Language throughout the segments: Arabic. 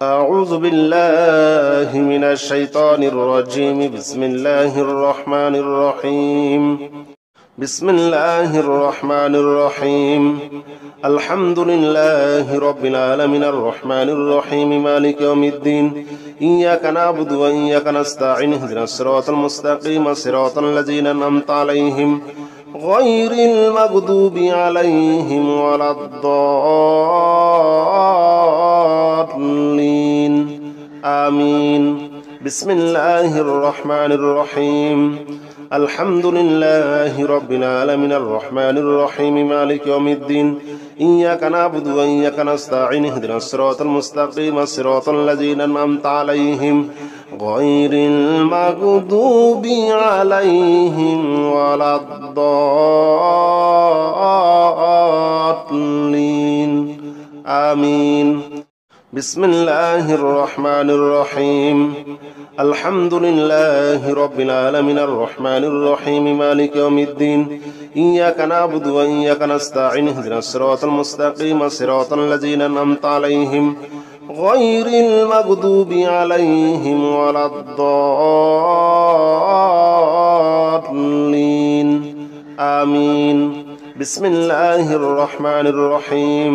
أعوذ بالله من الشيطان الرجيم. بسم الله الرحمن الرحيم. بسم الله الرحمن الرحيم. الحمد لله رب العالمين الرحمن الرحيم مالك يوم الدين. إياك نعبد وإياك نستعين اهدنا الصراط المستقيم صراط الذين أنعمت عليهم غير المغضوب عليهم ولا الضالين آمين. بسم الله الرحمن الرحيم. الحمد لله رب العالمين الرحمن الرحيم مالك يوم الدين. إياك نعبد وإياك نستعين اهدنا الصراط المستقيم صراط الذين أنعمت عليهم غير المغضوب عليهم ولا الضالين آمين. بسم الله الرحمن الرحيم. الحمد لله رب العالمين الرحمن الرحيم مالك يوم الدين. إياك نعبد وإياك نستعين اهدنا الصراط المستقيم صراط الذين أنعمت عليهم غير المغضوب عليهم ولا الضالين آمين. بسم الله الرحمن الرحيم.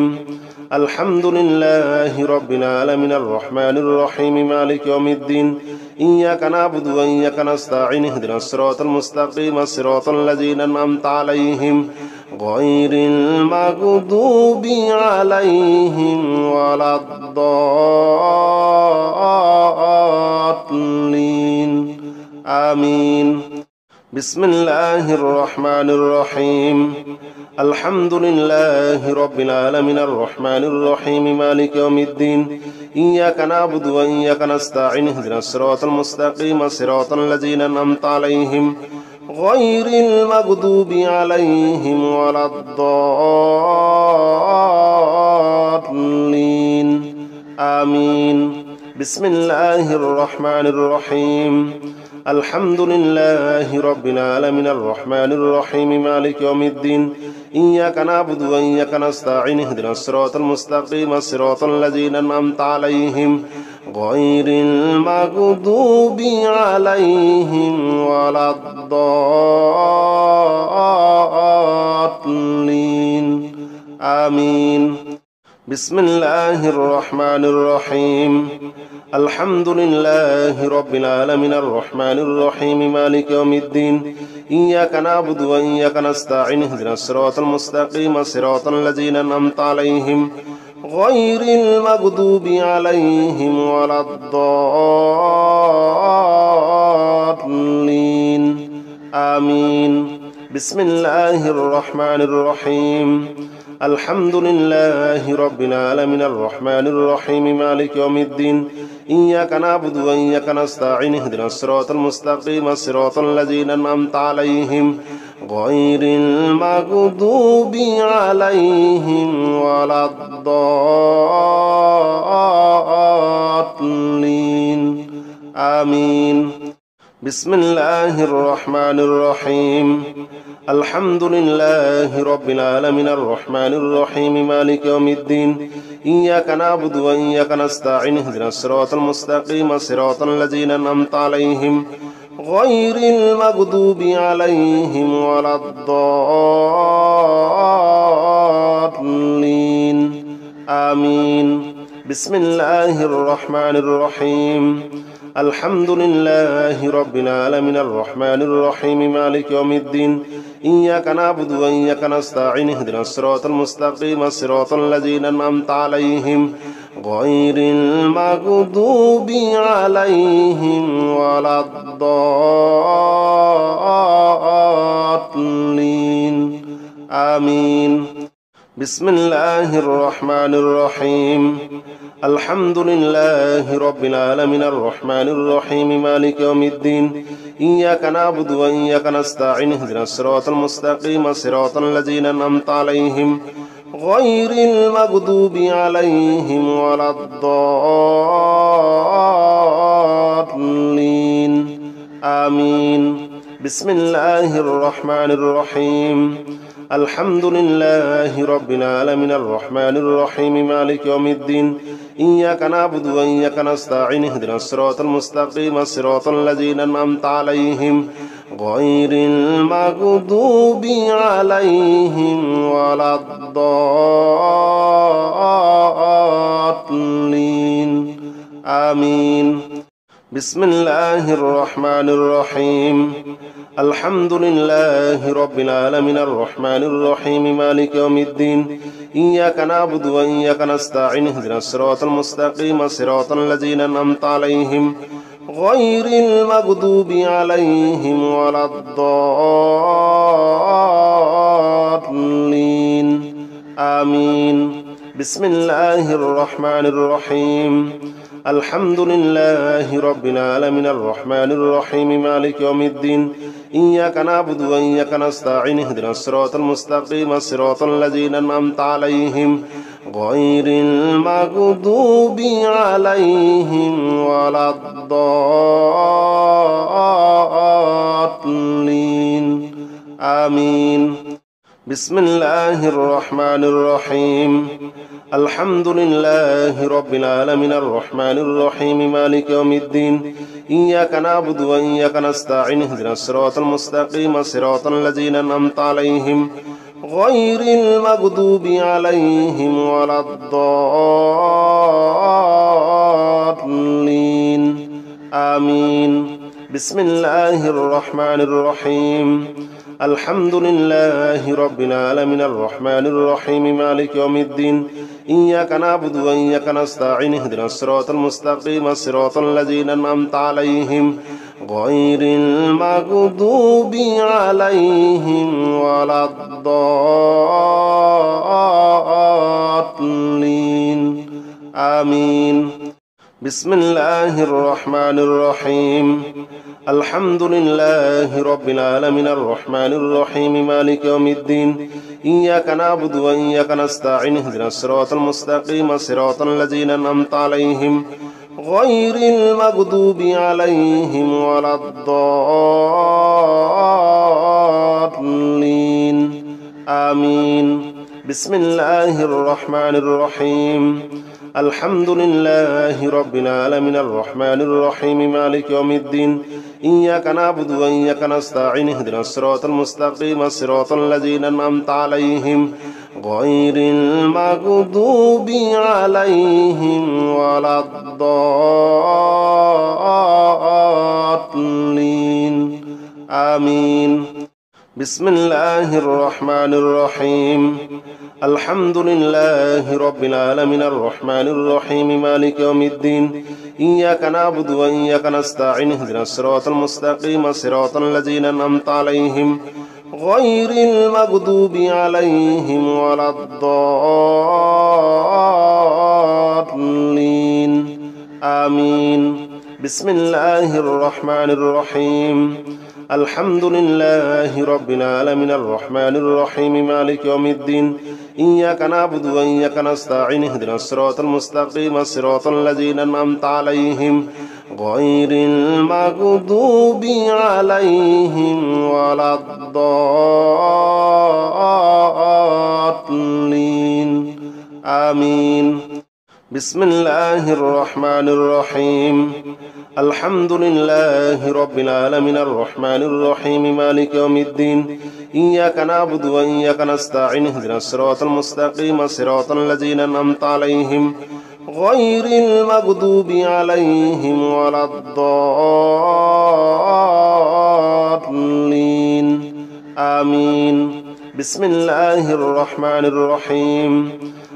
الحمد لله رب العالمين الرحمن الرحيم مالك يوم الدين. إياك نعبد وإياك نستعين اهدنا الصراط المستقيم صراط الذين أنعمت عليهم غير المغضوب عليهم ولا الضالين آمين. بسم الله الرحمن الرحيم. الحمد لله رب العالمين الرحمن الرحيم مالك يوم الدين. إياك نعبد وإياك نستعين اهدنا الصراط المستقيم صراط الذين أنعمت عليهم غير المغضوب عليهم ولا الضالين آمين. بسم الله الرحمن الرحيم. الحمد لله رب العالمين الرحمن الرحيم مالك يوم الدين. إياك نعبد وإياك نستعين اهدنا الصراط المستقيم صراط الذين أنعمت عليهم غير المغضوب عليهم ولا الضالين آمين. بسم الله الرحمن الرحيم. الحمد لله رب العالمين الرحمن الرحيم مالك يوم الدين. إياك نعبد وإياك نستعين اهدنا الصراط المستقيم صراط الذين أنعمت عليهم غير المغضوب عليهم ولا الضالين آمين. بسم الله الرحمن الرحيم. الحمد لله رب العالمين الرحمن الرحيم مالك يوم الدين. إياك نعبد وإياك نستعين اهدنا الصراط المستقيم صراط الذين أنعمت عليهم غير المغضوب عليهم ولا الضالين آمين. بسم الله الرحمن الرحيم. الحمد لله رب العالمين الرحمن الرحيم مالك يوم الدين. إياك نعبد وإياك نستعين اهدنا الصراط المستقيم صراط الذين أنعمت عليهم غير المغضوب عليهم ولا الضالين آمين. بسم الله الرحمن الرحيم. الحمد لله رب العالمين الرحمن الرحيم مالك يوم الدين. إياك نعبد وإياك نستعين اهدنا الصراط المستقيم صراط الذين أنعمت عليهم غير المغضوب عليهم ولا الضالين آمين. بسم الله الرحمن الرحيم. الحمد لله رب العالمين الرحمن الرحيم مالك يوم الدين. إياك نعبد وإياك نستعين اهدنا الصراط المستقيم صراط الذين أنعمت عليهم غير المغضوب عليهم ولا الضالين آمين. بسم الله الرحمن الرحيم. الحمد لله رب العالمين الرحمن الرحيم مالك يوم الدين. إياك نعبد وإياك نستعين اهدنا الصراط المستقيم صراط الذين أنعمت عليهم غير المغضوب عليهم ولا الضالين آمين. بسم الله الرحمن الرحيم. الحمد لله رب العالمين الرحمن الرحيم مالك يوم الدين إياك نعبد وإياك نستعين اهدنا الصراط المستقيم صراط الذين أنعمت عليهم غير المغضوب عليهم ولا الضالين آمين. بسم الله الرحمن الرحيم. الحمد لله رب العالمين الرحمن الرحيم مالك يوم الدين إياك نعبد وإياك نستعين اهدنا الصراط المستقيم صراط الذين أنعمت عليهم غير المغضوب عليهم ولا الضالين آمين. بسم الله الرحمن الرحيم. الحمد لله رب العالمين الرحمن الرحيم مالك يوم الدين إياك نعبد وإياك نستعين اهدنا الصراط المستقيم صراط الذين أنعمت عليهم غير المغضوب عليهم ولا الضالين آمين. بسم الله الرحمن الرحيم. الحمد لله رب العالمين الرحمن الرحيم مالك يوم الدين إياك نعبد وإياك نستعين اهدنا الصراط المستقيم صراط الذين أنعمت عليهم غير المغضوب عليهم ولا الضالين آمين. بسم الله الرحمن الرحيم. الحمد لله رب العالمين الرحمن الرحيم مالك يوم الدين إياك نعبد وإياك نستعين اهدنا الصراط المستقيم صراط الذين أنعمت عليهم غير المغضوب عليهم ولا الضالين آمين. بسم الله الرحمن الرحيم. الحمد لله رب العالمين الرحمن الرحيم مالك يوم الدين إياك نعبد وإياك نستعين اهدنا الصراط المستقيم صراط الذين أنعمت عليهم غير المغضوب عليهم ولا الضالين آمين. بسم الله الرحمن الرحيم. الحمد لله رب العالمين الرحمن الرحيم مالك يوم الدين إياك نعبد وإياك نستعين اهدنا الصراط المستقيم صراط الذين أنعمت عليهم غير المغضوب عليهم ولا الضالين آمين. بسم الله الرحمن الرحيم. الحمد لله رب العالمين الرحمن الرحيم مالك يوم الدين إياك نعبد وإياك نستعين اهدنا الصراط المستقيم صراط الذين أنعمت عليهم غير المغضوب عليهم ولا الضالين آمين. بسم الله الرحمن الرحيم. الحمد لله رب العالمين الرحمن الرحيم مالك يوم الدين إياك نعبد وإياك نستعين اهدنا الصراط المستقيم صراط الذين أنعمت عليهم غير المغضوب عليهم ولا الضالين آمين. بسم الله الرحمن الرحيم.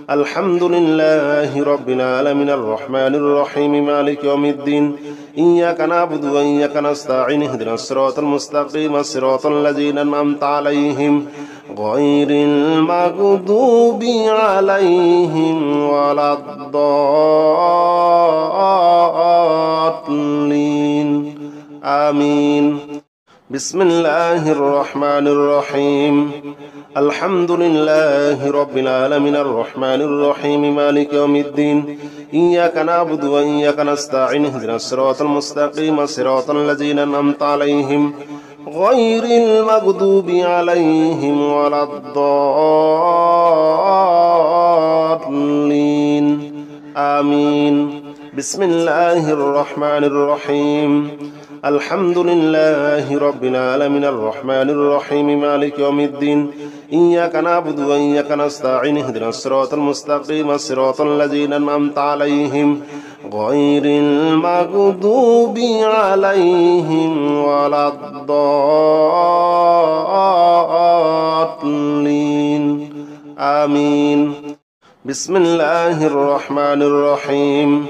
الحمد لله رب العالمين الرحمن الرحيم مالك يوم الدين إياك نعبد وإياك نستعين اهدنا الصراط المستقيم صراط الذين أنعمت عليهم غير المغضوب عليهم ولا الضالين آمين. بسم الله الرحمن الرحيم. الحمد لله رب العالمين الرحمن الرحيم مالك يوم الدين إياك نعبد وإياك نستعين اهدنا الصراط المستقيم صراط الذين أنعمت عليهم غير المغضوب عليهم ولا الضالين آمين بسم الله الرحمن الرحيم الحمد لله رب العالمين الرحمن الرحيم مالك يوم الدين إياك نعبد وإياك نستعين اهدنا الصراط المستقيم صراط الذين أنعمت عليهم غير المغضوب عليهم ولا الضالين آمين بسم الله الرحمن الرحيم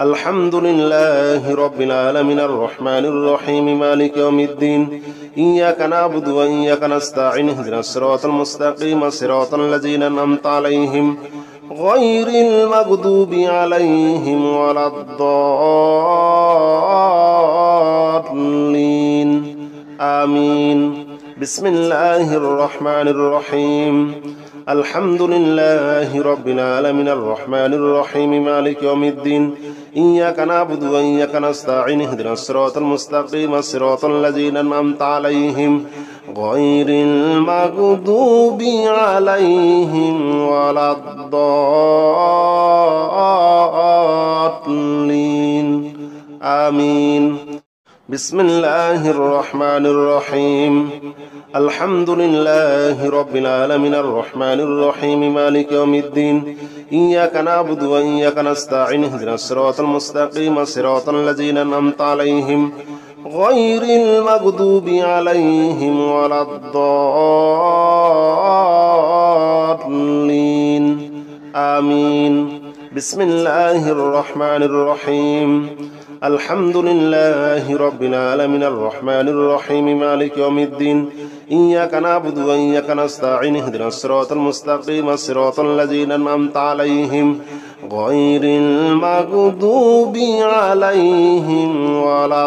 الحمد لله رب العالمين الرحمن الرحيم مالك يوم الدين إياك نعبد وإياك نستعين اهدنا الصراط المستقيم صراط الذين أنعمت عليهم غير المغضوب عليهم ولا الضالين آمين بسم الله الرحمن الرحيم الحمد لله رب العالمين الرحمن الرحيم مالك يوم الدين إياك نعبد وإياك نستعين اهدنا الصراط المستقيم صراط الذين أنعمت عليهم غير المغضوب عليهم ولا الضالين آمين بسم الله الرحمن الرحيم الحمد لله رب العالمين الرحمن الرحيم مالك يوم الدين إياك نعبد وإياك نستعين اهدنا الصراط المستقيم صراط الذين أنعمت عليهم غير المغضوب عليهم ولا الضالين آمين بسم الله الرحمن الرحيم الحمد لله رب العالمين الرحمن الرحيم مالك يوم الدين إياك نعبد وإياك نستعين اهدنا الصراط المستقيم صراط الذين أنعمت عليهم غير المغضوب عليهم ولا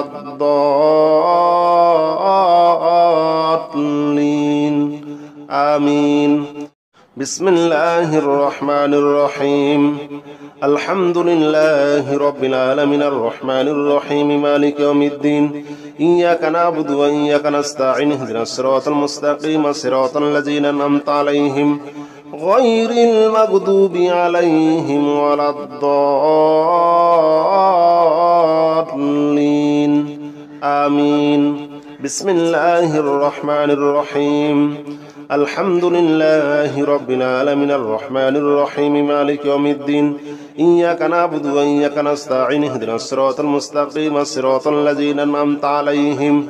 الضالين آمين بسم الله الرحمن الرحيم الحمد لله رب العالمين الرحمن الرحيم مالك يوم الدين إياك نعبد وإياك نستعين اهدنا الصراط المستقيم صراط الذين أنعمت عليهم غير المغضوب عليهم ولا الضالين آمين بسم الله الرحمن الرحيم الحمد لله رب العالمين الرحمن الرحيم مالك يوم الدين إياك نعبد وإياك نستعين اهدنا الصراط المستقيم صراط الذين أنعمت عليهم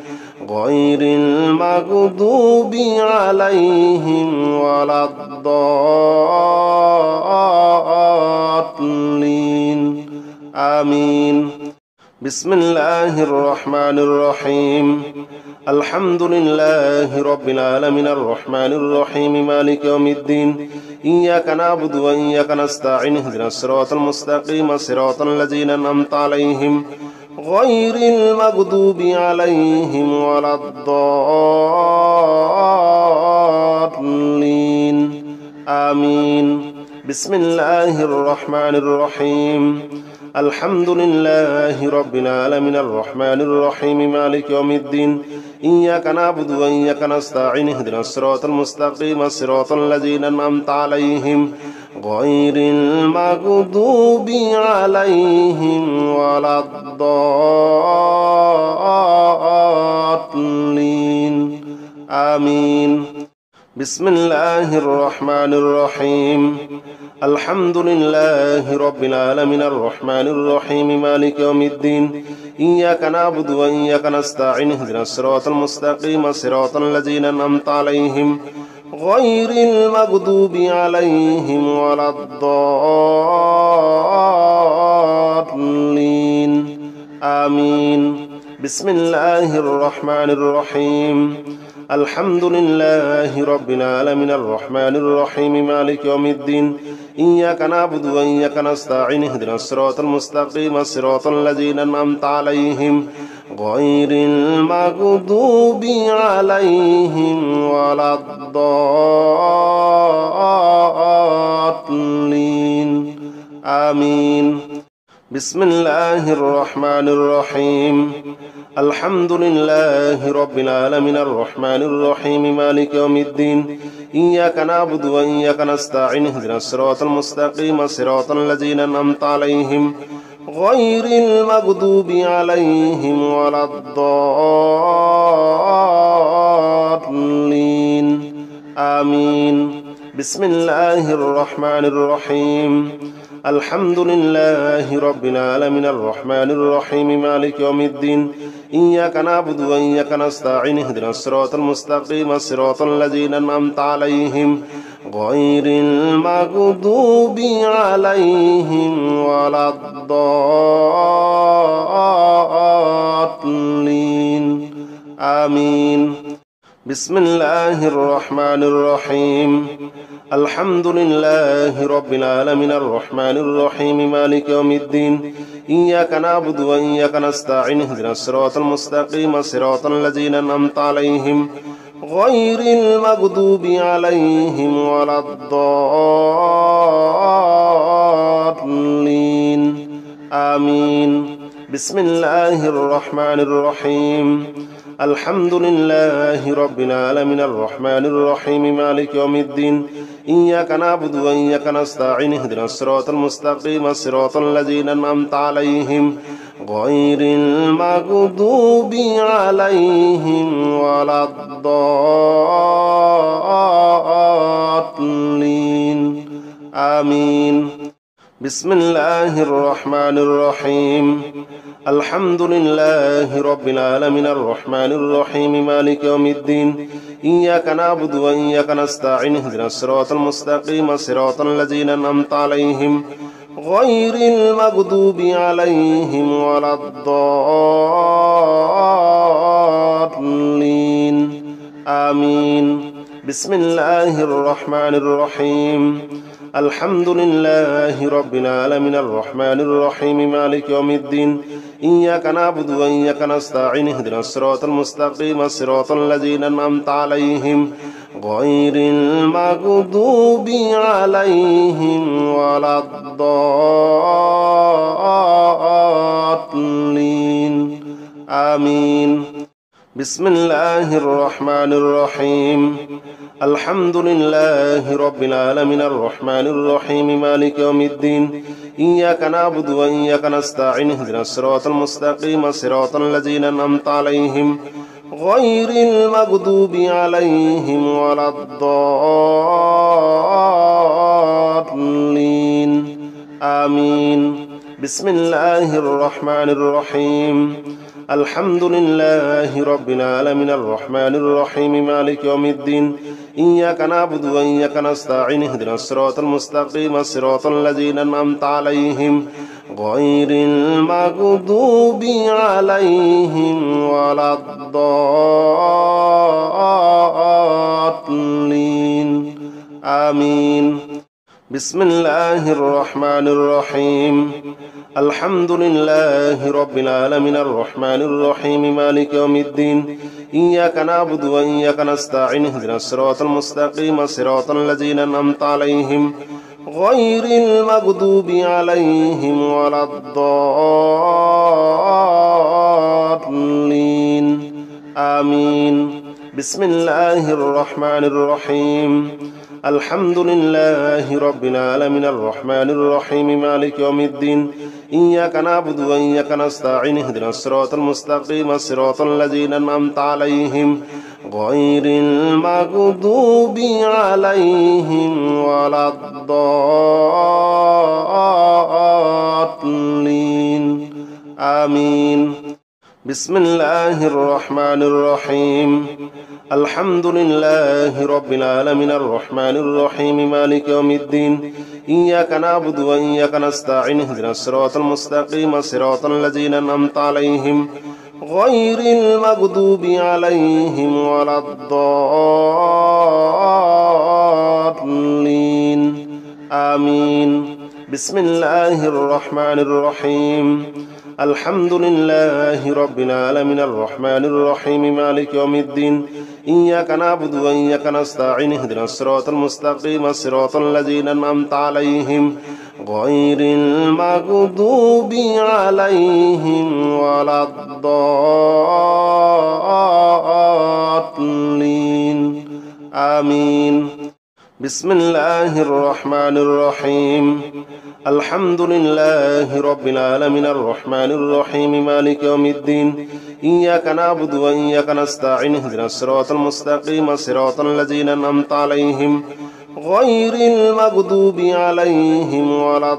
غير المغضوب عليهم ولا الضالين آمين بسم الله الرحمن الرحيم الحمد لله رب العالمين الرحمن الرحيم مالك يوم الدين إياك نعبد وإياك نستعين اهدنا الصراط المستقيم صراط الذين أنعمت عليهم غير المغضوب عليهم ولا الضالين آمين بسم الله الرحمن الرحيم الحمد لله رب العالمين الرحمن الرحيم مالك يوم الدين إياك نعبد وإياك نستعين اهدنا الصراط المستقيم صراط الذين أنعمت عليهم غير المغضوب عليهم ولا الضالين آمين بسم الله الرحمن الرحيم الحمد لله رب العالمين الرحمن الرحيم مالك يوم الدين إياك نعبد وإياك نستعين اهدنا الصراط المستقيم صراط الذين أنعمت عليهم غير المغضوب عليهم ولا الضالين آمين بسم الله الرحمن الرحيم الحمد لله رب العالمين الرحمن الرحيم مالك يوم الدين إياك نعبد وإياك نستعين اهدنا الصراط المستقيم صراط الذين أنعمت عليهم غير المغضوب عليهم ولا الضالين آمين بسم الله الرحمن الرحيم الحمد لله رب العالمين الرحمن الرحيم مالك يوم الدين إياك نعبد وإياك نستعين اهدنا الصراط المستقيم صراط الذين أنعمت عليهم غير المغضوب عليهم ولا الضالين آمين. بسم الله الرحمن الرحيم. الحمد لله رب العالمين الرحمن الرحيم مالك يوم الدين إياك نعبد وإياك نستعين اهدنا الصراط المستقيم صراط الذين أنعمت عليهم غير المغضوب عليهم ولا الضالين آمين. بسم الله الرحمن الرحيم. الحمد لله رب العالمين الرحمن الرحيم مالك يوم الدين إياك نعبد وإياك نستعين اهدنا الصراط المستقيم صراط الذين أنعمت عليهم غير المغضوب عليهم ولا الضالين آمين. بسم الله الرحمن الرحيم. الحمد لله رب العالمين الرحمن الرحيم مالك يوم الدين إياك نعبد وإياك نستعين اهدنا الصراط المستقيم صراط الذين أنعمت عليهم غير المغضوب عليهم ولا الضالين آمين. بسم الله الرحمن الرحيم. الحمد لله رب العالمين الرحمن الرحيم مالك يوم الدين إياك نعبد وإياك نستعين اهدنا الصراط المستقيم صراط الذين أنعمت عليهم غير المغضوب عليهم ولا الضالين آمين. بسم الله الرحمن الرحيم. الحمد لله رب العالمين الرحمن الرحيم مالك يوم الدين إياك نعبد وإياك نستعين اهدنا الصراط المستقيم صراط الذين أنعمت عليهم غير المغضوب عليهم ولا الضالين آمين. بسم الله الرحمن الرحيم. الحمد لله رب العالمين الرحمن الرحيم مالك يوم الدين إياك نعبد وإياك نستعين اهدنا الصراط المستقيم صراط الذين أنعمت عليهم غير المغضوب عليهم ولا الضالين آمين. بسم الله الرحمن الرحيم. الحمد لله رب العالمين الرحمن الرحيم مالك يوم الدين إياك نعبد وإياك نستعين اهدنا الصراط المستقيم صراط الذين أنعمت عليهم غير المغضوب عليهم ولا الضالين آمين. بسم الله الرحمن الرحيم. الحمد لله رب العالمين الرحمن الرحيم مالك يوم الدين إياك نعبد وإياك نستعين اهدنا الصراط المستقيم صراط الذين أنعمت عليهم غير المغضوب عليهم ولا الضالين آمين. بسم الله الرحمن الرحيم. الحمد لله رب العالمين الرحمن الرحيم مالك يوم الدين إياك نعبد وإياك نستعين اهدنا الصراط المستقيم صراط الذين أنعمت عليهم غير المغضوب عليهم ولا الضالين آمين. بسم الله الرحمن الرحيم. الحمد لله رب العالمين الرحمن الرحيم مالك يوم الدين إياك نعبد وإياك نستعين اهدنا الصراط المستقيم صراط الذين أنعمت عليهم غير المغضوب عليهم ولا الضالين آمين. بسم الله الرحمن الرحيم. الحمد لله رب العالمين الرحمن الرحيم مالك يوم الدين إياك نعبد وإياك نستعين اهدنا الصراط المستقيم صراط الذين أنعمت عليهم غير المغضوب عليهم ولا الضالين آمين. بسم الله الرحمن الرحيم الحمد لله رب العالمين الرحمن الرحيم مالك يوم الدين إياك نعبد وإياك نستعين اهدنا الصراط المستقيم صراط الذين أنعمت عليهم غير المغضوب عليهم ولا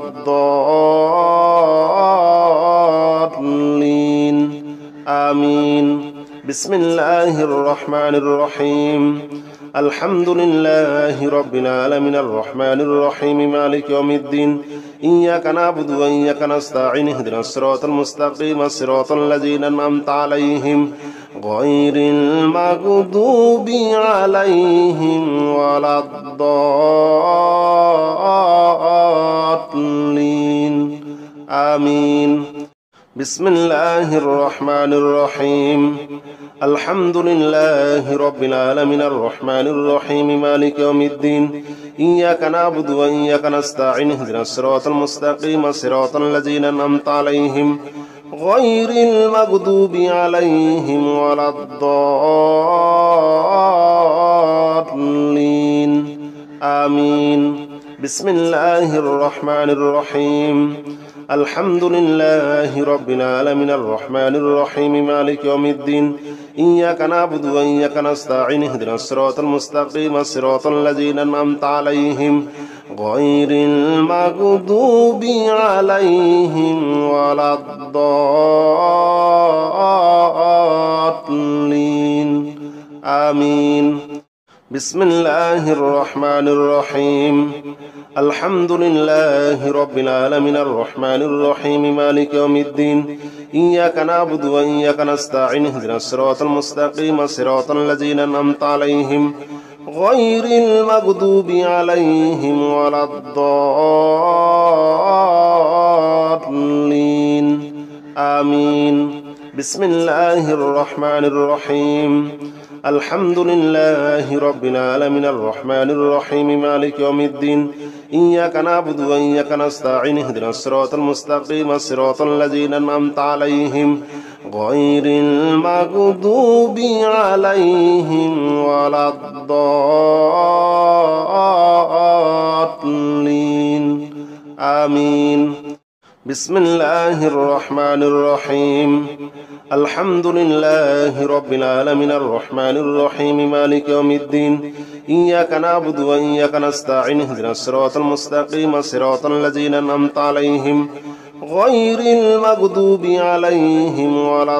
الضالين آمين بسم الله الرحمن الرحيم الحمد لله رب العالمين الرحمن الرحيم مالك يوم الدين إياك نعبد وإياك نستعين اهدنا الصراط المستقيم صراط الذين أنعمت عليهم غير المغضوب عليهم ولا الضالين آمين بسم الله الرحمن الرحيم الحمد لله رب العالمين الرحمن الرحيم مالك يوم الدين إياك نعبد وإياك نستعين اهدنا الصراط المستقيم صراط الذين أنعمت عليهم غير المغضوب عليهم ولا الضالين آمين بسم الله الرحمن الرحيم الحمد لله رب العالمين الرحمن الرحيم مالك يوم الدين إياك نعبد وإياك نستعين اهدنا الصراط المستقيم صراط الذين أنعمت عليهم غير المغضوب عليهم ولا الضالين آمين بسم الله الرحمن الرحيم الحمد لله رب العالمين الرحمن الرحيم مالك يوم الدين إياك نعبد وإياك نستعين اهدنا الصراط المستقيم صراط الذين أنعمت عليهم غير المغضوب عليهم ولا الضالين آمين بسم الله الرحمن الرحيم الحمد لله رب العالمين الرحمن الرحيم مالك يوم الدين إياك نعبد وإياك نستعين اهدنا الصراط المستقيم صراط الذين أنعمت عليهم غير المغضوب عليهم ولا الضالين آمين بسم الله الرحمن الرحيم الحمد لله رب العالمين الرحمن الرحيم مالك يوم الدين إياك نعبد وإياك نستعين اهدنا الصراط المستقيم صراط الذين أنعمت عليهم غير المغضوب عليهم ولا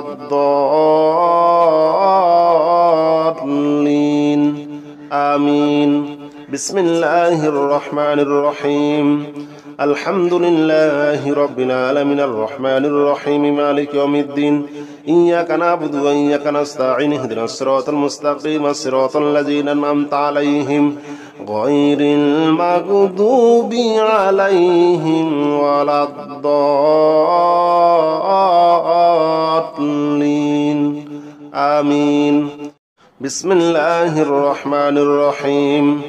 الضالين آمين بسم الله الرحمن الرحيم الحمد لله رب العالمين الرحمن الرحيم مالك يوم الدين إياك نعبد وإياك نستعين اهدنا الصراط المستقيم صراط الذين أنعمت عليهم غير المغضوب عليهم ولا الضالين آمين بسم الله الرحمن الرحيم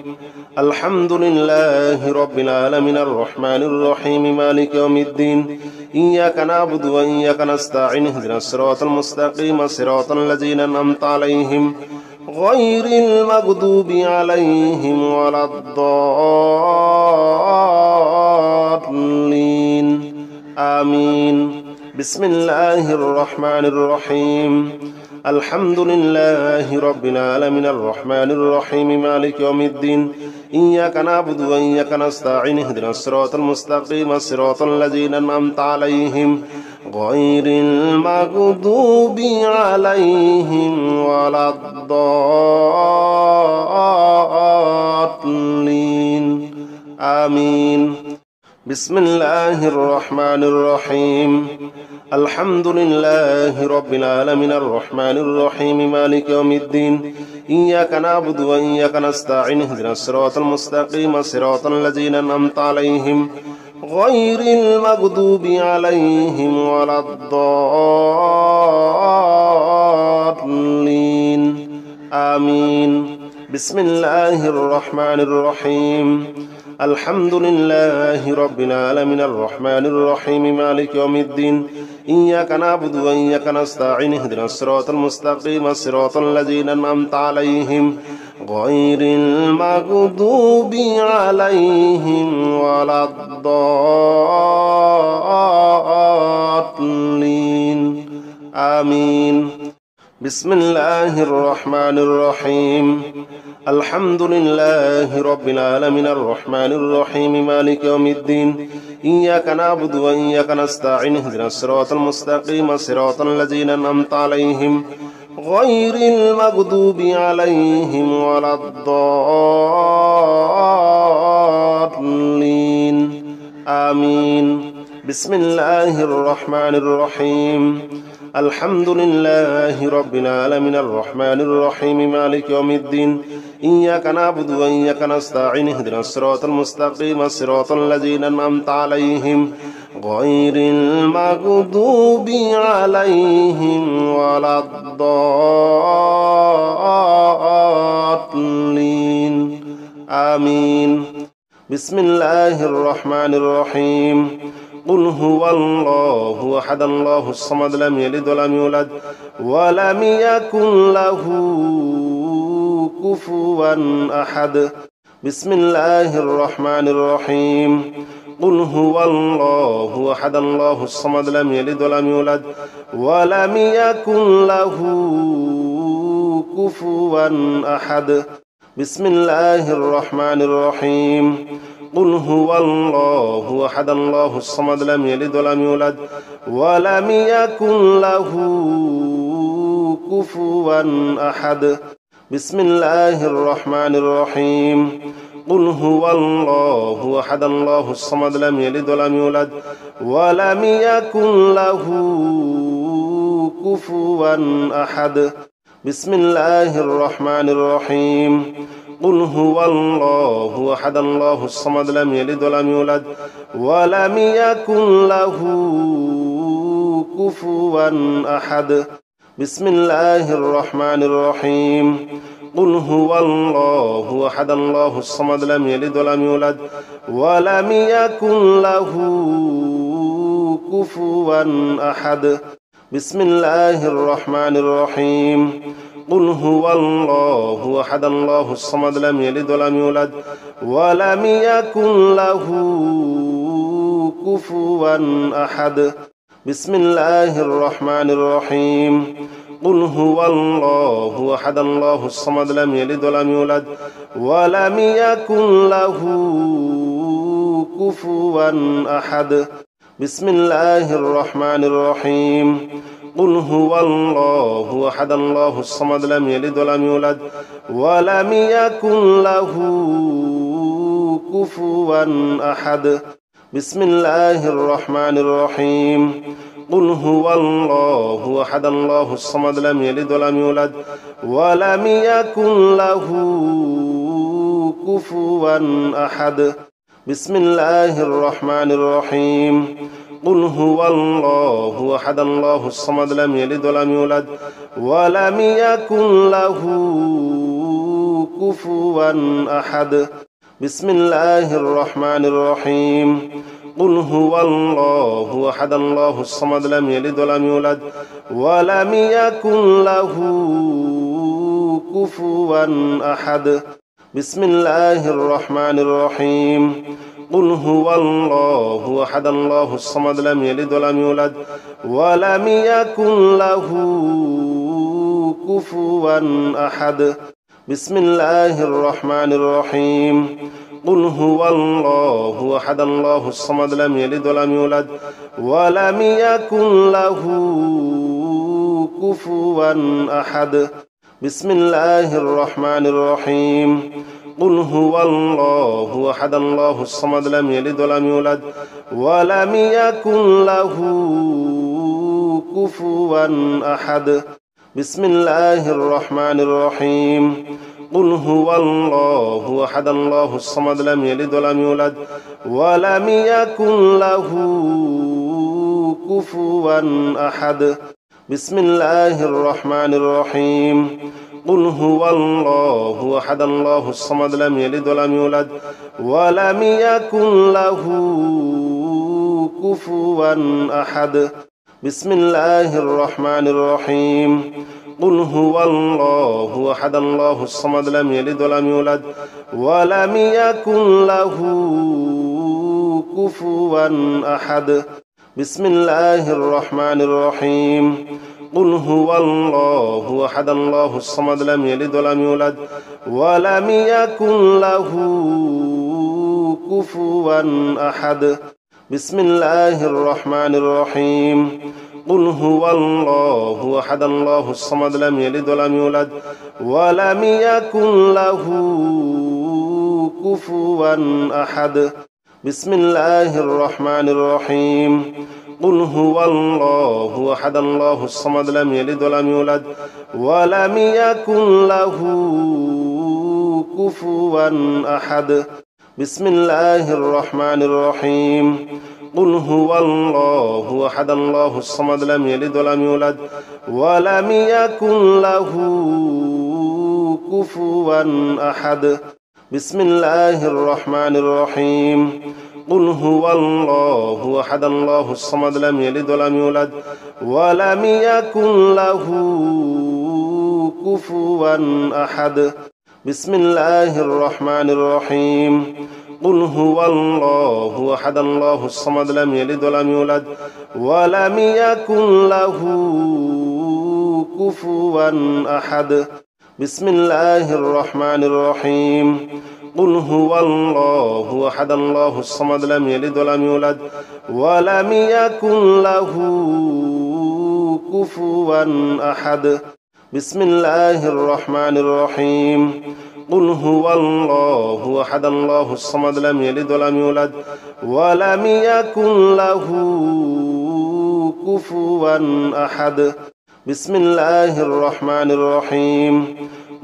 الحمد لله رب العالمين الرحمن الرحيم مالك يوم الدين إياك نعبد وإياك نستعين اهدنا الصراط المستقيم صراط الذين أنعمت عليهم غير المغضوب عليهم ولا الضالين آمين بسم الله الرحمن الرحيم الحمد لله رب العالمين الرحمن الرحيم مالك يوم الدين إياك نعبد وإياك نستعين اهدنا الصراط المستقيم صراط الذين أنعمت عليهم غير المغضوب عليهم ولا الضالين آمين بسم الله الرحمن الرحيم الحمد لله رب العالمين الرحمن الرحيم مالك يوم الدين إياك نعبد وإياك نستعين اهدنا الصراط المستقيم صراط الذين أنعمت عليهم غير المغضوب عليهم ولا الضالين آمين بسم الله الرحمن الرحيم الحمد لله رب العالمين الرحمن الرحيم مالك يوم الدين إياك نعبد وإياك نستعين اهدنا الصراط المستقيم صراط الذين أنعمت عليهم غير المغضوب عليهم ولا الضالين آمين. بسم الله الرحمن الرحيم الحمد لله رب العالمين الرحمن الرحيم مالك يوم الدين إياك نعبد وإياك نستعين اهدنا الصراط المستقيم صراط الذين أنعمت عليهم غير المغضوب عليهم ولا الضالين آمين. بسم الله الرحمن الرحيم الحمد لله رب العالمين الرحمن الرحيم مالك يوم الدين إياك نعبد وإياك نستعين اهدنا الصراط المستقيم صراط الذين أنعمت عليهم غير المغضوب عليهم ولا الضالين آمين. بسم الله الرحمن الرحيم قل هو الله أحد الله الصمد لم يلد ولم يولد ولم يكن له كفوا أحد. بسم الله الرحمن الرحيم قل هو الله أحد الله الصمد لم يلد ولم يولد ولم يكن له كفوا أحد. بسم الله الرحمن الرحيم قل هو الله أحد الله الصمد لم يلد ولم يولد ولم يكن له كفوا أحد. بسم الله الرحمن الرحيم قل هو الله أحد الله الصمد لم يلد ولم يولد ولم يكن له كفوا أحد. بسم الله الرحمن الرحيم قل هو الله أحد الله الصمد لم يلد ولم يولد ولم يكن له كفوا أحد. بسم الله الرحمن الرحيم قل هو الله أحد الله الصمد لم يلد ولم يولد ولم يكن له كفوا أحد. بسم الله الرحمن الرحيم قل هو الله أحد الله الصمد لم يلد ولم يولد ولم يكن له كفوا أحد. بسم الله الرحمن الرحيم قل هو الله أحد الله الصمد لم يلد ولم يولد ولم يكن له كفوا أحد. بسم الله الرحمن الرحيم قل هو الله أحد الله الصمد لم يلد ولم يولد ولم يكن له كفوا أحد. بسم الله الرحمن الرحيم قل هو الله أحد الله الصمد لم يلد ولم يولد ولم يكن له كفوا أحد. بسم الله الرحمن الرحيم قل هو الله أحد الله الصمد لم يلد ولم يولد ولم يكن له كفوا أحد. بسم الله الرحمن الرحيم قل هو الله أحد الله الصمد لم يلد ولم يولد ولم يكن له كفوا أحد. بسم الله الرحمن الرحيم قل هو الله أحد الله الصمد لم يلد ولم يولد ولم يكن له كفوا أحد. بسم الله الرحمن الرحيم قل هو الله أحد الله الصمد لم يلد ولم يولد ولم يكن له كفوا أحد. بسم الله الرحمن الرحيم قل هو الله أحد الله الصمد لم يلد ولم يولد ولم يكن له كفوا أحد. بسم الله الرحمن الرحيم قل هو الله أحد الله الصمد لم يلد ولم يولد ولم يكن له كفوا أحد. بسم الله الرحمن الرحيم قل هو الله أحد الله الصمد لم يلد ولم يولد ولم يكن له كفوا أحد بسم الله الرحمن الرحيم قل هو الله أحد الله الصمد لم يلد ولم يولد ولم يكن له كفوا أحد بسم الله الرحمن الرحيم قل هو الله أحد الله الصمد لم يلد ولم يولد ولم يكن له كفوا أحد بسم الله الرحمن الرحيم قل هو الله أحد الله الصمد لم يلد ولم يولد ولم يكن له كفوا أحد بسم الله الرحمن الرحيم قل هو الله أحد الله الصمد لم يلد ولم يولد ولم يكن له كفوا أحد بسم الله الرحمن الرحيم قل هو الله أحد الله الصمد لم يلد ولم يولد ولم يكن له كفوا أحد بسم الله الرحمن الرحيم قل هو الله أحد الله الصمد لم يلد ولم يولد ولم يكن له كفوا أحد بسم الله الرحمن الرحيم قل هو الله أحد الله الصمد لم يلد ولم يولد ولم يكن له كفوا أحد بسم الله الرحمن الرحيم قل هو الله أحد الله الصمد لم يلد ولم يولد ولم يكن له كفوا أحد بسم الله الرحمن الرحيم قل هو الله أحد الله الصمد لم يلد ولم يولد ولم يكن له كفوا أحد بسم الله الرحمن الرحيم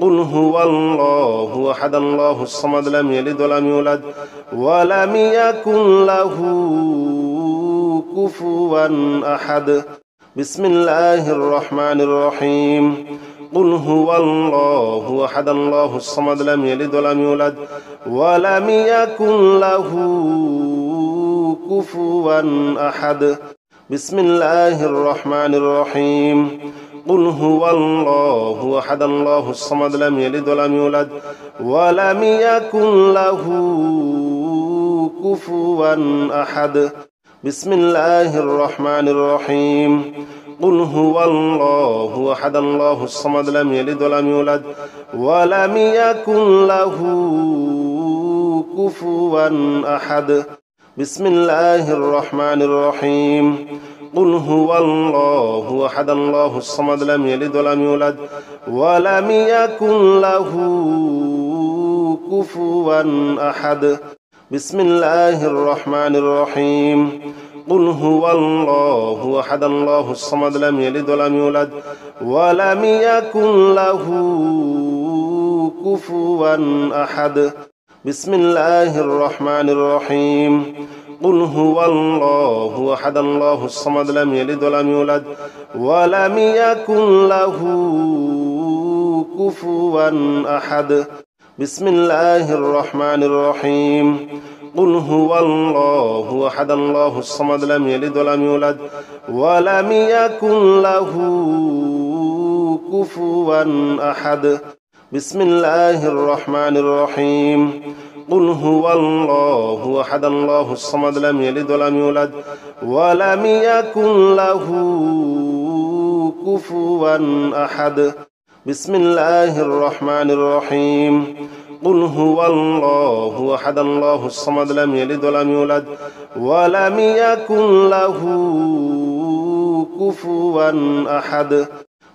قل هو الله أحد الله الصمد لم يلد ولم يولد ولم يكن له كفوا أحد بسم الله الرحمن الرحيم قل هو الله أحد الله الصمد لم يلد ولم يولد ولم يكن له كفوا أحد بسم الله الرحمن الرحيم قل هو الله أحد الله الصمد لم يلد ولم يولد ولم يكن له كفوا أحد بسم الله الرحمن الرحيم قل هو الله أحد الله الصمد لم يلد ولم يولد ولم يكن له كفوا أحد بسم الله الرحمن الرحيم قل هو الله أحد الله الصمد لم يلد ولم يولد ولم يكن له كفوا أحد بسم الله الرحمن الرحيم قل هو الله أحد الله الصمد لم يلد ولم يولد ولم يكن له كفوا أحد بسم الله الرحمن الرحيم قل هو الله أحد الله الصمد لم يلد ولم يولد ولم يكن له كفوا أحد بسم الله الرحمن الرحيم قل هو الله أحد الله الصمد لم يلد ولم يولد ولم يكن له كفوا أحد بسم الله الرحمن الرحيم قل هو الله أحد الله الصمد لم يلد ولم يولد ولم يكن له كفوا أحد بسم الله الرحمن الرحيم قل هو الله أحد الله الصمد لم يلد ولم يولد ولم يكن له كفوا أحد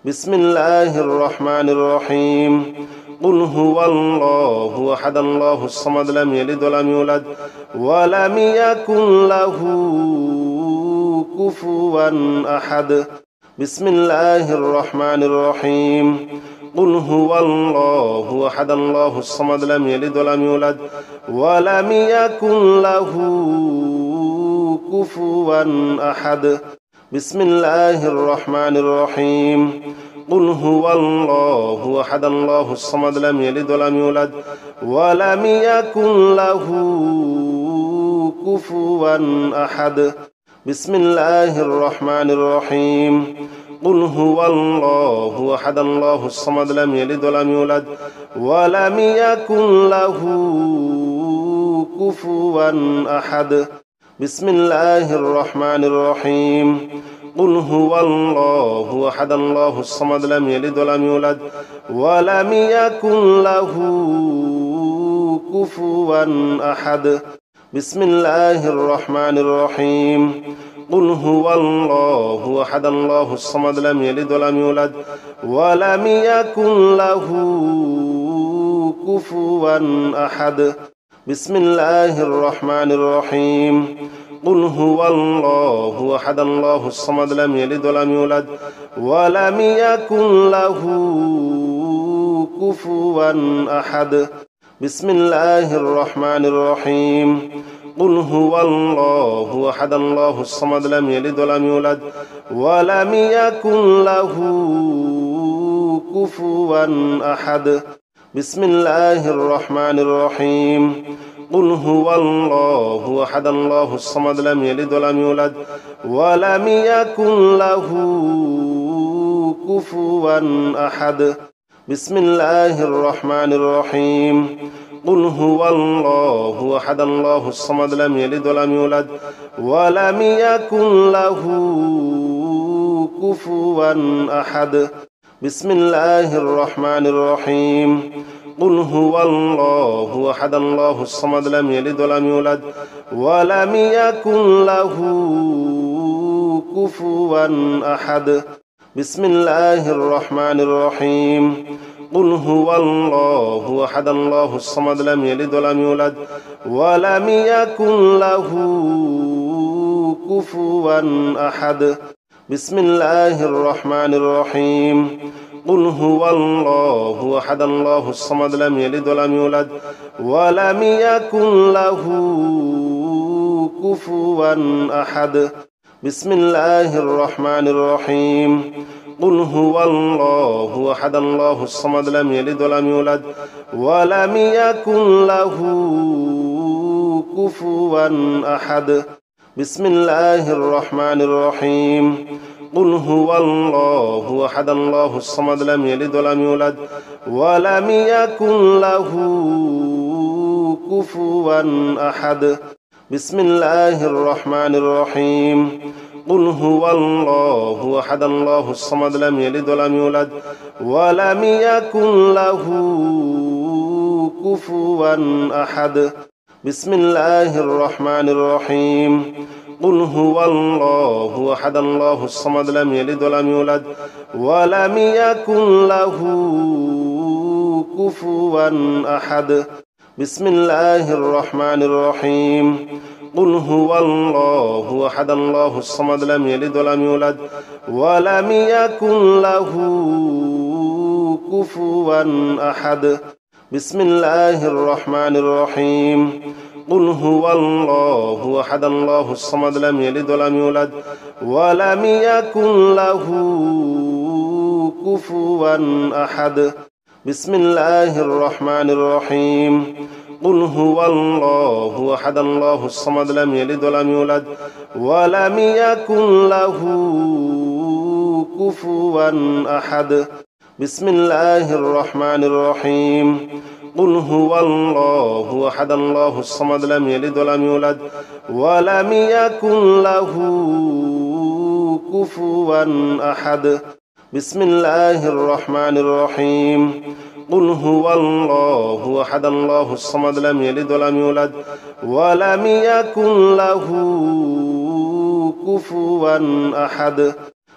بسم الله الرحمن الرحيم قل هو الله أحد الله الصمد لم يلد ولم يولد ولم يكن له كفوا أحد بسم الله الرحمن الرحيم قل هو الله أحد الله الصمد لم يلد ولم يولد ولم يكن له كفوا أحد بسم الله الرحمن الرحيم قل هو الله أحد الله الصمد لم يلد ولم يولد ولم يكن له كفوا أحد بسم الله الرحمن الرحيم قل هو الله أحد الله الصمد لم يلد ولم يولد ولم يكن له كفوا أحد بسم الله الرحمن الرحيم قل هو الله أحد الله الصمد لم يلد ولم يولد ولم يكن له كفوا أحد بسم الله الرحمن الرحيم قل هو الله أحد الله الصمد لم يلد ولم يولد ولم يكن له كفوا أحد بسم الله الرحمن الرحيم قل هو الله أحد الله الصمد لم يلد ولم يولد ولم يكن له كفوا أحد بسم الله الرحمن الرحيم قل هو الله أحد الله الصمد لم يلد ولم يولد ولم يكن له كفوا أحد بسم الله الرحمن الرحيم قل هو الله أحد الله الصمد لم يلد ولم يولد ولم يكن له كفوا أحد بسم الله الرحمن الرحيم قل هو الله أحد الله الصمد لم يلد ولم يولد ولم يكن له كفوا أحد بسم الله الرحمن الرحيم قل هو الله أحد الله الصمد لم يلد ولم يولد ولم يكن له كفوا أحد بسم الله الرحمن الرحيم قل هو الله أحد الله الصمد لم يلد ولم يولد ولم يكن له كفوا أحد بسم الله الرحمن الرحيم قل هو الله أحد الله الصمد لم يلد ولم يولد ولم يكن له كفوا أحد بسم الله الرحمن الرحيم قل هو الله أحد الله الصمد لم يلد ولم يولد ولم يكن له كفوا أحد بسم الله الرحمن الرحيم قل هو الله أحد الله الصمد لم يلد ولم يولد ولم يكن له كفوا أحد بسم الله الرحمن الرحيم قل هو الله أحد الله الصمد لم يلد ولم يولد ولم يكن له كفوا أحد بسم الله الرحمن الرحيم قل هو الله أحد الله الصمد لم يلد ولم يولد ولم يكن له كفوا أحد بسم الله الرحمن الرحيم قل هو الله أحد الله الصمد لم يلد ولم يولد ولم يكن له كفوا أحد بسم الله الرحمن الرحيم قل هو الله أحد الله الصمد لم يلد ولم يولد ولم يكن له كفوا أحد بسم الله الرحمن الرحيم قل هو الله أحد الله الصمد لم يلد ولم يولد ولم يكن له كفوا أحد بسم الله الرحمن الرحيم قل هو الله أحد الله الصمد لم يلد ولم يولد ولم يكن له كفوا أحد بسم الله الرحمن الرحيم قل هو الله أحد الله الصمد لم يلد ولم يولد ولم يكن له كفوا أحد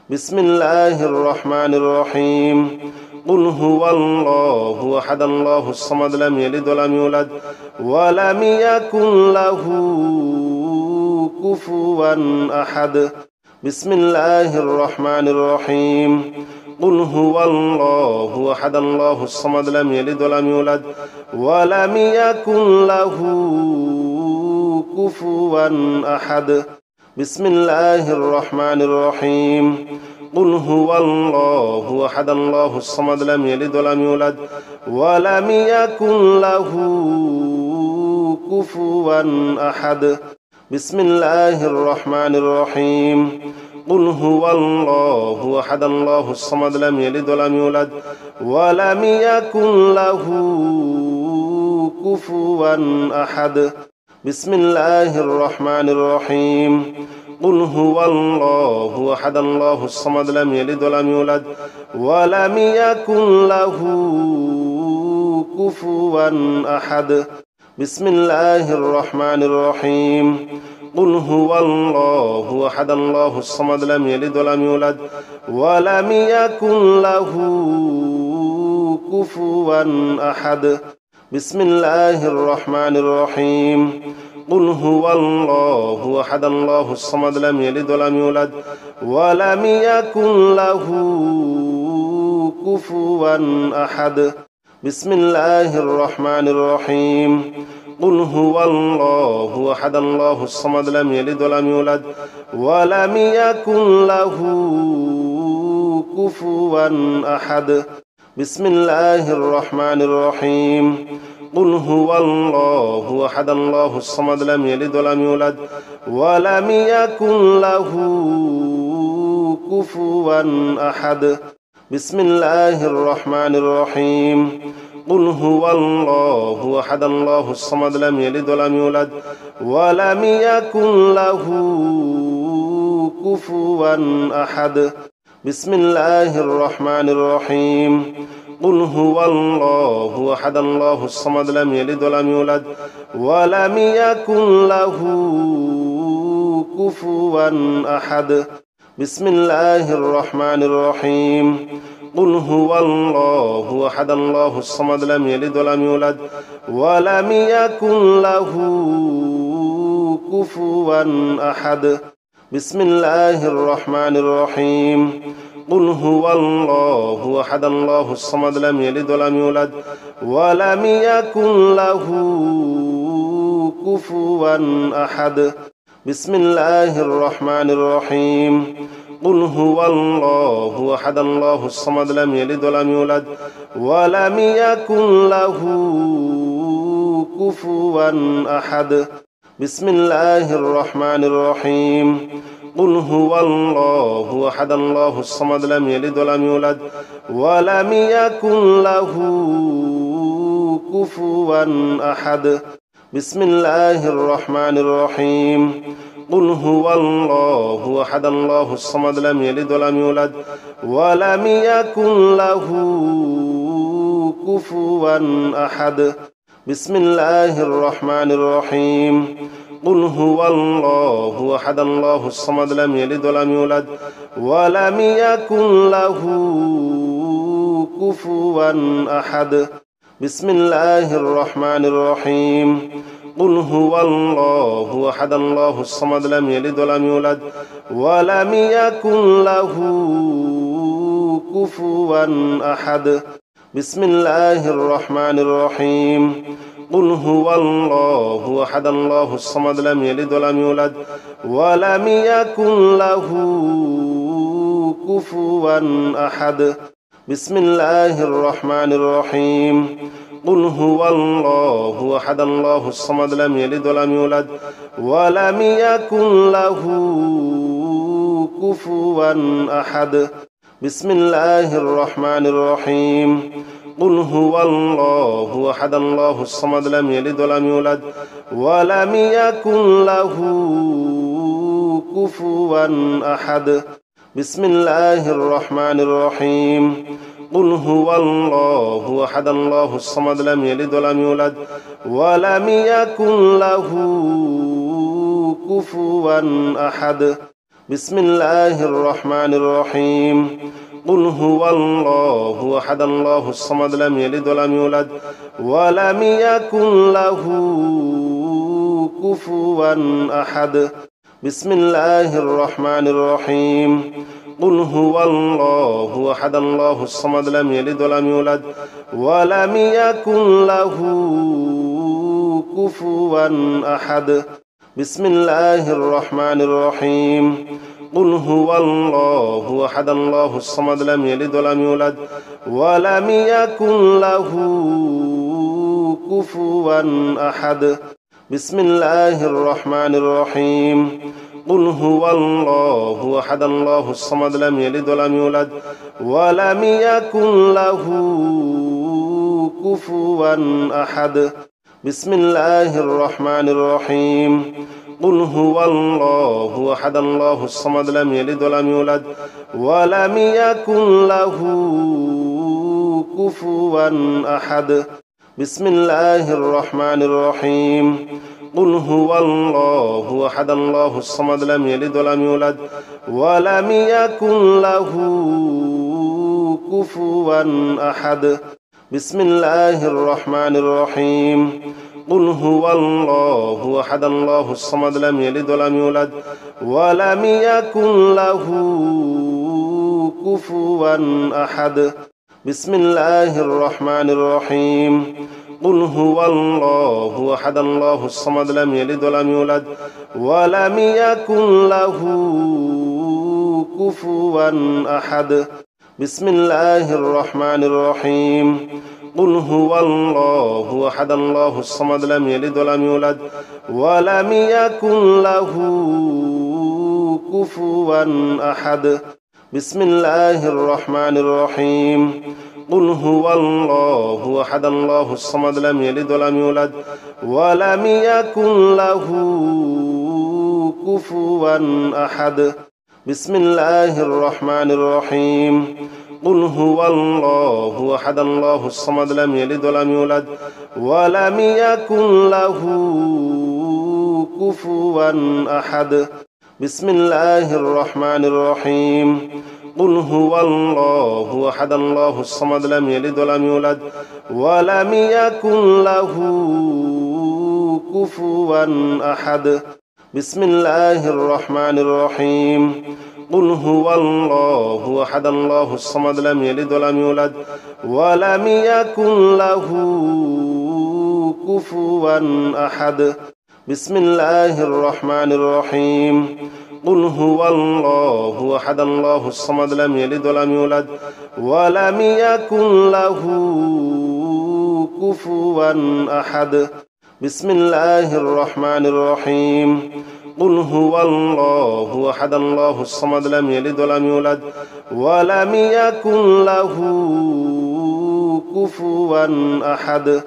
بسم الله الرحمن الرحيم قل هو الله أحد الله الصمد لم يلد ولم يولد ولم يكن له كفوا أحد بسم الله الرحمن الرحيم قل هو الله أحد الله الصمد لم يلد ولم يولد ولم يكن له كفوا أحد بسم الله الرحمن الرحيم قل هو الله أحد الله الصمد لم يلد ولم يولد ولم يكن له كفوا أحد بسم الله الرحمن الرحيم قل هو الله أحد الله الصمد لم يلد ولم يولد ولم يكن له كفوا أحد بسم الله الرحمن الرحيم قل هو الله أحد الله الصمد لم يلد ولم يولد ولم يكن له كفوا أحد بسم الله الرحمن الرحيم قل هو الله أحد الله الصمد لم يلد ولم يولد ولم يكن له كفوا أحد بسم الله الرحمن الرحيم قل هو الله أحد الله الصمد لم يلد ولم يولد ولم يكن له كفوا أحد بسم الله الرحمن الرحيم قل هو الله أحد الله الصمد لم يلد ولم يولد ولم يكن له كفوا أحد بسم الله الرحمن الرحيم قل هو الله أحد الله الصمد لم يلد ولم يولد ولم يكن له كفوا أحد بسم الله الرحمن الرحيم قل هو الله أحد الله الصمد لم يلد ولم يولد ولم يكن له كفوا أحد بسم الله الرحمن الرحيم قل هو الله أحد الله الصمد لم يلد ولم يولد ولم يكن له كفوا أحد بسم الله الرحمن الرحيم قل هو الله أحد الله الصمد لم يلد ولم يولد ولم يكن له كفوا أحد بسم الله الرحمن الرحيم قل هو الله أحد الله الصمد لم يلد ولم يولد ولم يكن له كفوا أحد بسم الله الرحمن الرحيم قل هو الله أحد الله الصمد لم يلد ولم يولد ولم يكن له كفوا أحد بسم الله الرحمن الرحيم قل هو الله أحد الله الصمد لم يلد ولم يولد ولم يكن له كفوا أحد بسم الله الرحمن الرحيم قل هو الله أحد الله الصمد لم يلد ولم يولد ولم يكن له كفوا أحد بسم الله الرحمن الرحيم قل هو الله أحد الله الصمد لم يلد ولم يولد ولم يكن له كفوا أحد بسم الله الرحمن الرحيم قل هو الله أحد الله الصمد لم يلد ولم يولد ولم يكن له كفوا أحد بسم الله الرحمن الرحيم قل هو الله أحد الله الصمد لم يلد ولم يولد ولم يكن له كفوا أحد بسم الله الرحمن الرحيم قل هو الله أحد الله الصمد لم يلد ولم يولد ولم يكن له كفوا أحد بسم الله الرحمن الرحيم قل هو الله أحد الله الصمد لم يلد ولم يولد ولم يكن له كفوا أحد بسم الله الرحمن الرحيم قل هو الله أحد الله الصمد لم يلد ولم يولد ولم يكن له كفوا أحد بسم الله الرحمن الرحيم قل هو الله أحد الله الصمد لم يلد ولم يولد ولم يكن له كفوا أحد بسم الله الرحمن الرحيم قل هو الله أحد الله الصمد لم يلد ولم يولد ولم يكن له كفوا أحد بسم الله الرحمن الرحيم قل هو الله أحد الله الصمد لم يلد ولم يولد ولم يكن له كفوا أحد بسم الله الرحمن الرحيم قل هو الله أحد الله الصمد لم يلد ولم يولد ولم يكن له كفوا أحد بسم الله الرحمن الرحيم قل هو الله أحد الله الصمد لم يلد ولم يولد ولم يكن له كفوا أحد بسم الله الرحمن الرحيم قل هو الله أحد الله الصمد لم يلد ولم يولد ولم يكن له كفوا أحد بسم الله الرحمن الرحيم قل هو الله أحد الله الصمد لم يلد ولم يولد ولم يكن له كفوا أحد بسم الله الرحمن الرحيم قل هو الله أحد الله الصمد لم يلد ولم يولد ولم يكن له كفوا أحد بسم الله الرحمن الرحيم قل هو الله أحد الله الصمد لم يلد ولم يولد ولم يكن له كفوا أحد بسم الله الرحمن الرحيم قل هو الله أحد الله الصمد لم يلد ولم يولد ولم يكن له كفوا أحد بسم الله الرحمن الرحيم قل هو الله أحد الله الصمد لم يلد ولم يولد ولم يكن له كفوا أحد بسم الله الرحمن الرحيم قل هو الله أحد الله الصمد لم يلد ولم يولد ولم يكن له كفوا أحد بسم الله الرحمن الرحيم قل هو الله أحد الله الصمد لم يلد ولم يولد ولم يكن له كفوا أحد بسم الله الرحمن الرحيم قل هو الله أحد الله الصمد لم يلد ولم يولد ولم يكن له كفوا أحد بسم الله الرحمن الرحيم قل هو الله أحد الله الصمد لم يلد ولم يولد ولم يكن له كفوا أحد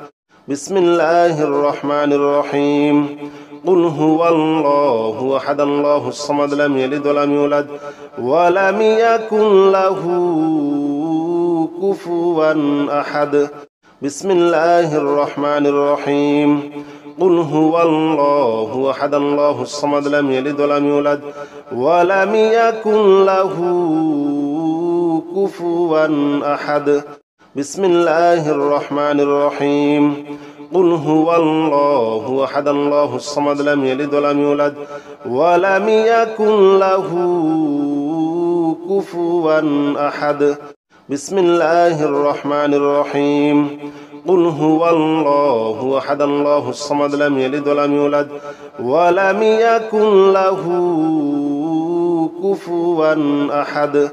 بسم الله الرحمن الرحيم قل هو الله أحد الله الصمد لم يلد ولم يولد ولم يكن له كفوا أحد بسم الله الرحمن الرحيم قل هو الله أحد الله الصمد لم يلد ولم يولد ولم يكن له كفوا أحد بسم الله الرحمن الرحيم قل هو الله أحد الله الصمد لم يلد ولم يولد ولم يكن له كفوا أحد بسم الله الرحمن الرحيم قل هو الله أحد الله الصمد لم يلد ولم يولد ولم يكن له كفوا أحد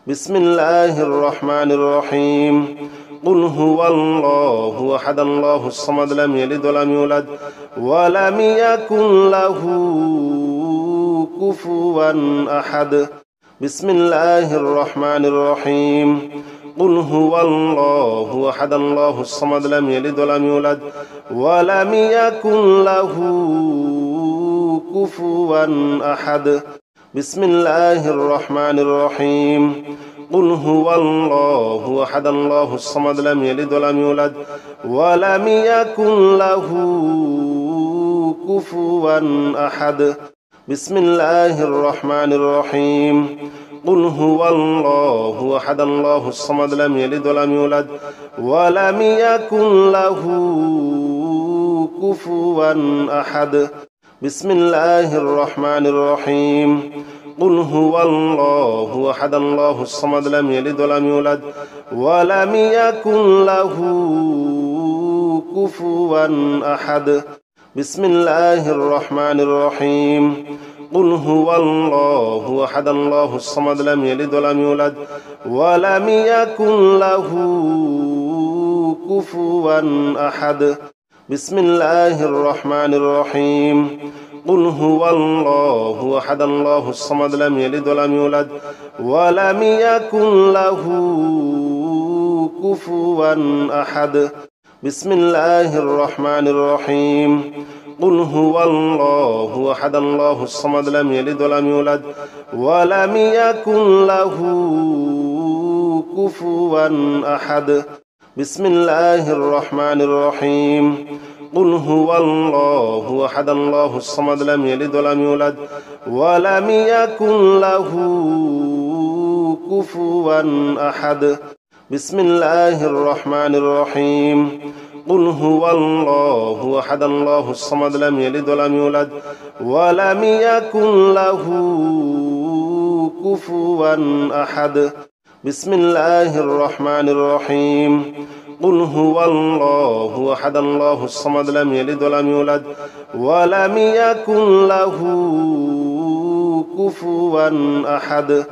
بسم الله الرحمن الرحيم قل هو الله أحد الله الصمد لم يلد ولم يولد ولم يكن له كفوا أحد بسم الله الرحمن الرحيم قل هو الله أحد الله الصمد لم يلد ولم يولد ولم يكن له كفوا أحد بسم الله الرحمن الرحيم قل هو الله أحد الله الصمد لم يلد ولم يولد ولم يكن له كفوا أحد بسم الله الرحمن الرحيم قل هو الله أحد الله الصمد لم يلد ولم يولد ولم يكن له كفوا أحد بسم الله الرحمن الرحيم قل هو الله أحد الله الصمد لم يلد ولم يولد ولم يكن له كفوا أحد بسم الله الرحمن الرحيم قل هو الله أحد الله الصمد لم يلد ولم يولد ولم يكن له كفوا أحد بسم الله الرحمن الرحيم قل هو الله أحد الله الصمد لم يلد ولم يولد ولم يكن له كفوا أحد بسم الله الرحمن الرحيم قل هو الله أحد الله الصمد لم يلد ولم يولد ولم يكن له كفوا أحد بسم الله الرحمن الرحيم قل هو الله أحد الله الصمد لم يلد ولم يولد ولم يكن له كفوا أحد بسم الله الرحمن الرحيم قل هو الله أحد الله الصمد لم يلد ولم يولد ولم يكن له كفوا أحد بسم الله الرحمن الرحيم قل هو الله أحد الله الصمد لم يلد ولم يولد ولم يكن له كفوا أحد